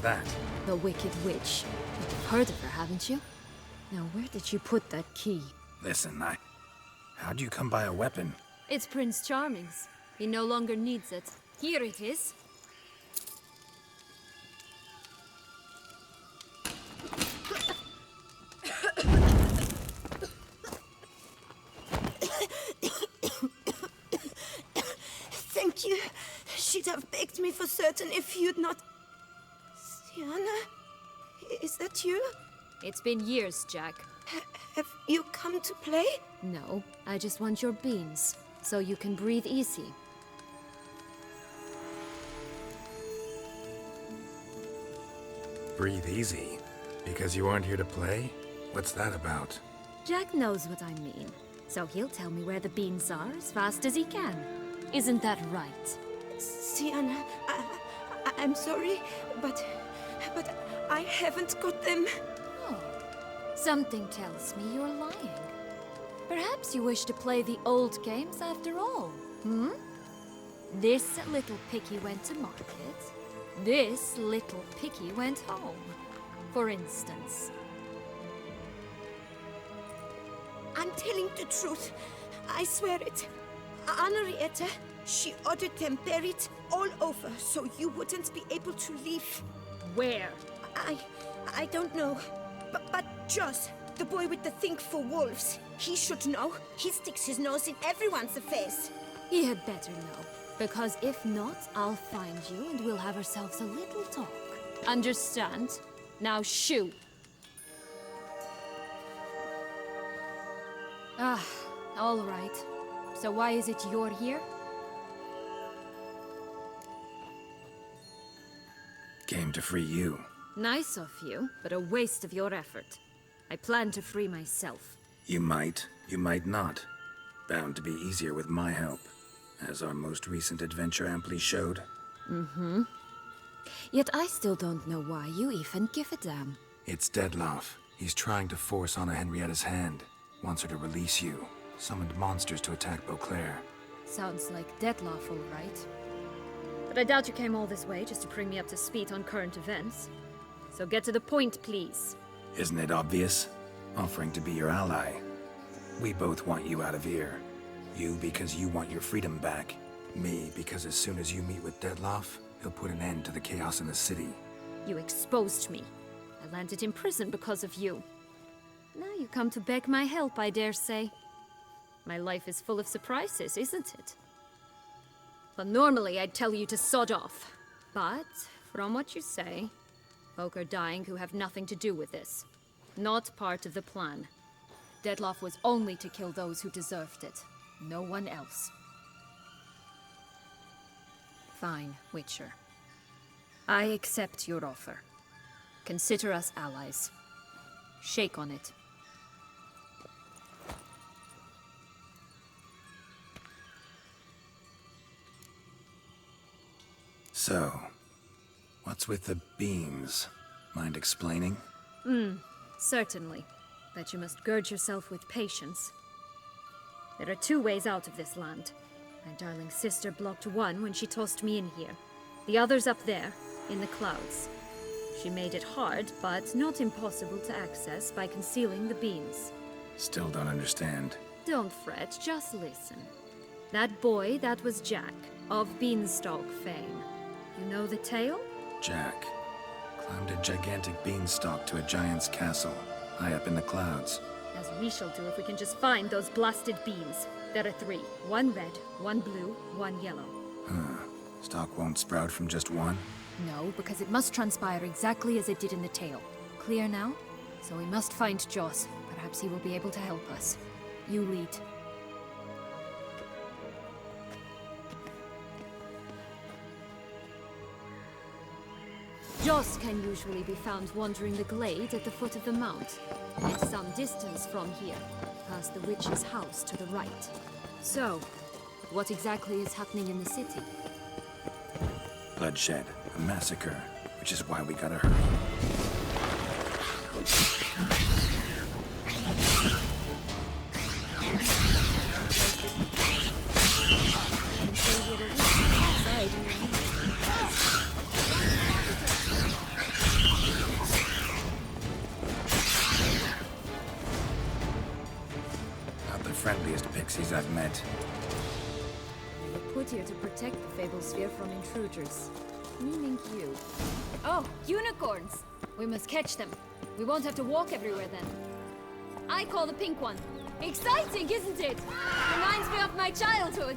that? The Wicked Witch. You've heard of her, haven't you? Now, where did you put that key? Listen, how'd you come by a weapon? It's Prince Charming's. He no longer needs it. Here it is. Thank you. She'd have begged me for certain if you'd not... Sienna? Is that you? It's been years, Jack. Have you come to play? No, I just want your beans, so you can breathe easy. Breathe easy? Because you aren't here to play? What's that about? Jack knows what I mean, so he'll tell me where the beans are as fast as he can. Isn't that right? Sienna, I'm sorry, but I haven't got them. Oh, something tells me you're lying. Perhaps you wish to play the old games after all, hmm? This little picky went to market. This little picky went home, for instance. I'm telling the truth. I swear it. Henrietta, she ordered them buried all over so you wouldn't be able to leave. Where? I don't know. But Joss, the boy with the thing for wolves, he should know. He sticks his nose in everyone's affairs. He had better know, because if not, I'll find you and we'll have ourselves a little talk. Understand? Now shoo! Ah, all right. So why is it you're here? Came to free you. Nice of you, but a waste of your effort. I plan to free myself. You might not. Bound to be easier with my help, as our most recent adventure amply showed. Mm-hmm. Yet I still don't know why you even give a damn. It's Dettlaff. He's trying to force Anna Henrietta's hand. Wants her to release you. Summoned monsters to attack Beauclair. Sounds like Dettlaff, all right. But I doubt you came all this way just to bring me up to speed on current events. So get to the point, please. Isn't it obvious? Offering to be your ally. We both want you out of here. You because you want your freedom back. Me because as soon as you meet with Dettlaff, he'll put an end to the chaos in the city. You exposed me. I landed in prison because of you. Now you come to beg my help, I dare say. My life is full of surprises, isn't it? Well, normally I'd tell you to sod off. But, from what you say, folk are dying who have nothing to do with this. Not part of the plan. Dettlaff was only to kill those who deserved it. No one else. Fine, Witcher. I accept your offer. Consider us allies. Shake on it. So, what's with the beams? Mind explaining? Certainly. But you must gird yourself with patience. There are two ways out of this land. My darling sister blocked one when she tossed me in here. The other's up there, in the clouds. She made it hard, but not impossible to access by concealing the beams. Still don't understand. Don't fret, just listen. That boy, that was Jack, of Beanstalk fame. You know the tale? Jack climbed a gigantic beanstalk to a giant's castle, high up in the clouds. As we shall do if we can just find those blasted beams. There are 3. 1 red, 1 blue, 1 yellow. Stalk won't sprout from just one? No, because it must transpire exactly as it did in the tale. Clear now? So we must find Joss. Perhaps he will be able to help us. You lead. Joss can usually be found wandering the glade at the foot of the mount. It's some distance from here, past the witch's house to the right. So, what exactly is happening in the city? Bloodshed, a massacre, which is why we gotta hurry. friendliest pixies I've met. We were put here to protect the Fable Sphere from intruders. Meaning you. Oh, unicorns! We must catch them. We won't have to walk everywhere then. I call the pink one. Exciting, isn't it? Reminds me of my childhood.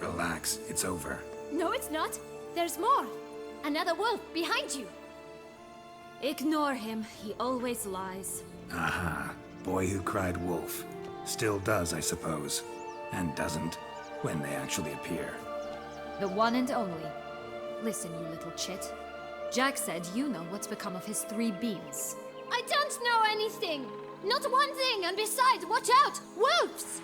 Relax, it's over. No, it's not. There's more. Another wolf behind you. Ignore him. He always lies. Aha. Boy who cried wolf. Still does, I suppose. And doesn't, when they actually appear. The one and only. Listen, you little chit. Jack said you know what's become of his 3 beams. I don't know anything! Not one thing, and besides, watch out! Wolves!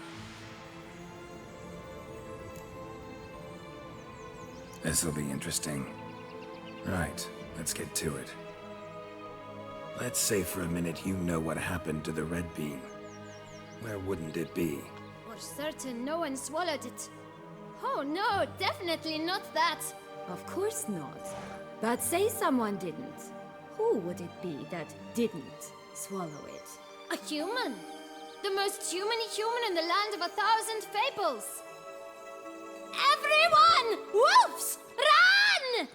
This'll be interesting. Right, let's get to it. Let's say for a minute you know what happened to the red beam. Where wouldn't it be? For certain, no one swallowed it. Oh no, definitely not that. Of course not. But say someone didn't. Who would it be that didn't swallow it? A human! The most human-y human in the land of 1,000 fables! Everyone! Wolves! Run!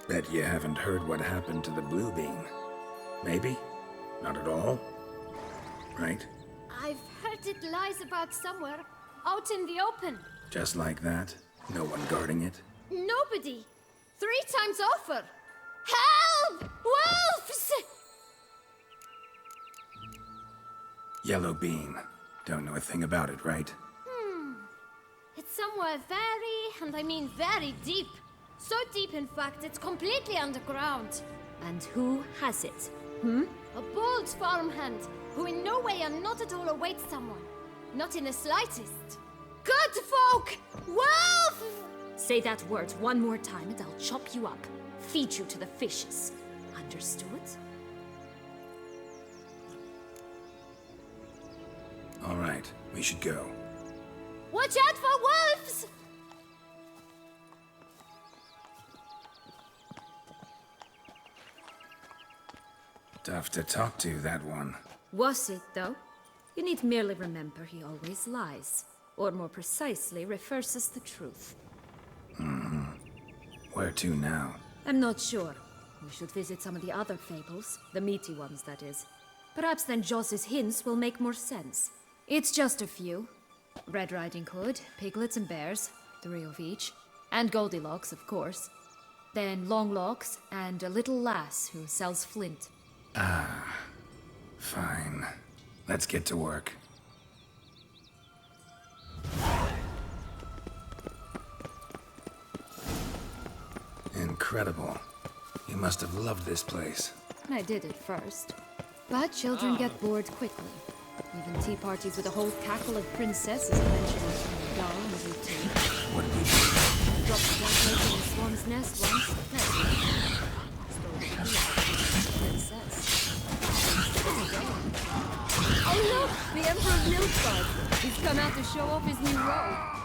Bet you haven't heard what happened to the blue beam. Maybe? Not at all? Right? I've heard it lies about somewhere, out in the open. Just like that? No one guarding it? Nobody. 3 times over. Help! Wolves! Yellow beam. Don't know a thing about it, right? It's somewhere very, and I mean very deep. So deep, in fact, it's completely underground. And who has it? A bold farmhand, who in no way and not at all awaits someone. Not in the slightest. Good folk! Wolf! Say that word one more time and I'll chop you up. Feed you to the fishes. Understood? All right, we should go. Watch out for wolves! Tough to talk to, that one. Was it, though? You need merely remember he always lies. Or more precisely, refers us the truth. Where to now? I'm not sure. We should visit some of the other fables. The meaty ones, that is. Perhaps then Joss's hints will make more sense. It's just a few. Red Riding Hood, piglets and bears, 3 of each. And Goldilocks, of course. Then Longlocks, and a little lass who sells flint. Fine. Let's get to work. Incredible. You must have loved this place. I did at first. But children get bored quickly. Even tea parties with a whole cackle of princesses eventually turn dull and routine. What did we do? Dropped a dead lady in a swan's nest once. That's it. Stole the princess. Oh look! The Emperor Nilfgaard! He's come out to show off his new robe.